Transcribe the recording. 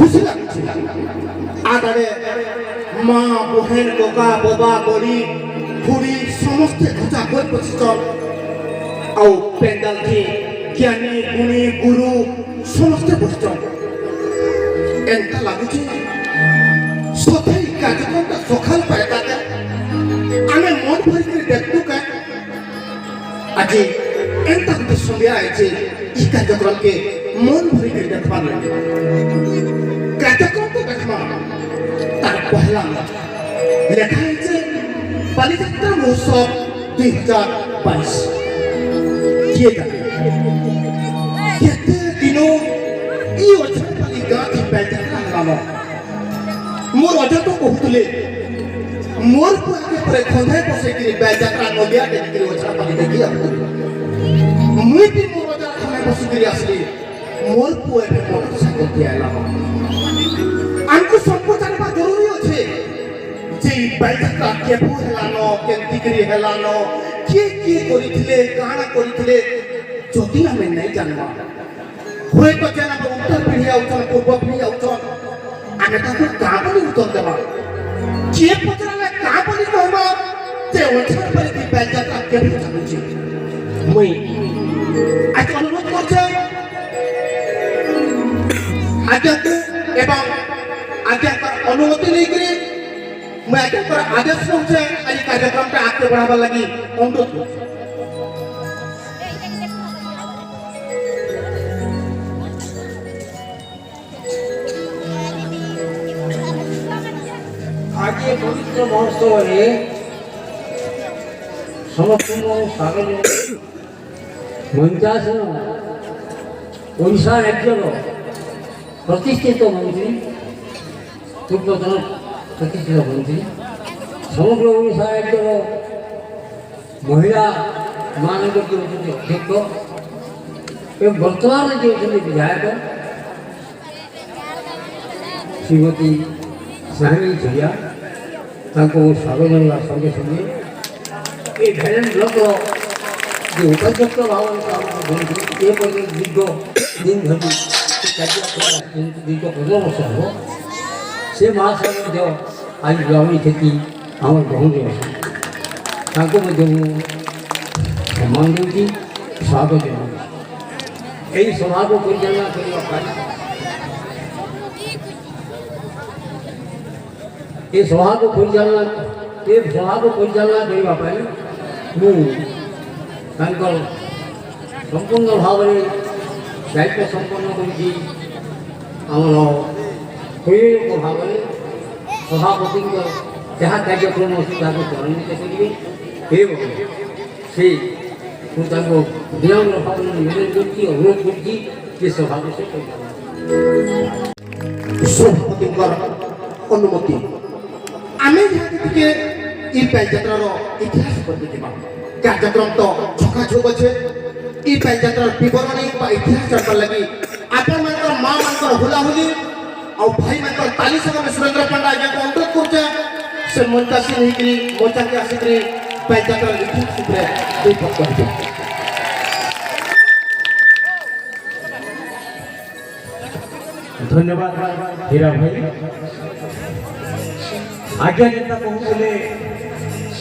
खुशी लगुच आगे माँ बहन कका बाबा बड़ी खुड़ी समस्ते खचा कोई बसिचन आउ पेंडाल थी ज्ञानी गुणी गुरु समस्ते बसिचन एंता लगुच सथाई कार्यक्रम सकाल पाएगा आमे मन भर कर देखतु का आज एंता गुटे संध्या आइছে ई कार्यक्रम के मन भर कर देखबा लगे कार्यक्रम तो देखबा तार पहला लेखा है बालिका महोत्सव 2022 किए केते दिनो ई ओछा बालिका की बालिका नाम मोर अजा तो कहतले मोर को आगे पर खंधे बसे कि बालिका नलिया देखि ओछा बालिका की मुई भी मोर अजा खंधे बसे कि असली मोर को एबे मोटरसाइकिल के आला हमको सबको जानबा जरूरी होछे जे बालिका केपु हेलानो केंती करी हेलानो के करिथिले काना करिथिले जदि हमें नहीं जानबा होय तो जाना उत्तर पीढ़ी आउछन पूर्व पीढ़ी आउछन आमे ताको काबली उत्तर देबा के पचराले काबली कहबा ते ओछन पर की बालिका केपु जानुची मुई आज अनुरोध करछे आज्ञा एवं आज्ञा अनुमति नहीं करी मैं आज्ञा पर आदेश पहुंचे आज कार्यक्रम पे आगे बढ़ावा लगी अनुरोध आज ये पवित्र महोत्सव है समस्त स्वागत मंचासन ओडिशा राज्य प्रतिष्ठित मंत्री पूर्वतन प्रतिष्ठित मंत्री समग्र ओडिशा राज्य महिला मानक अध्यक्ष एवं वर्तमान जो विधायक श्रीमती साहनी झरिया स्वागत जनाला संगे संगे ये भैरन ब्लक जो उपाध्यक्ष भाव ये दीर्घ दिन धरी दीर्घ 15 वर्ष हम से महाशय आज ग्रामीण खेती आम ग्रहण सम्मान दूसरी स्वागत जनाऊँ यही सभा को परिचालना करने ये सभा को परिचालना करने संपूर्ण भाव में दायित्व संपन्न कर भाव में सभापति जहाँ कार्यक्रम अच्छी त्वरान्वित करेंगे से विनम्र भाव में निवेदन कर अनुरोध कर सभा से सभापति अनुमति आमे के ई बालिकार इतिहास पढ़िबा कार्यक्रम तो छकाछक अच्छे ई बालिकार विवरणी इतिहास जानबार लगी आपण मानकर माँ मानकर हुलाहुली और भाई मानकर ताली संग सुरेंद्र पंडा आज्ञा को अनुरोध करछे से मंचासी नहीं करी मंचा के आसिकरी बालिकार इतिहास उपरे दुई पद कहते धन्यवाद हीरा भाई आज्ञा जेता कहूले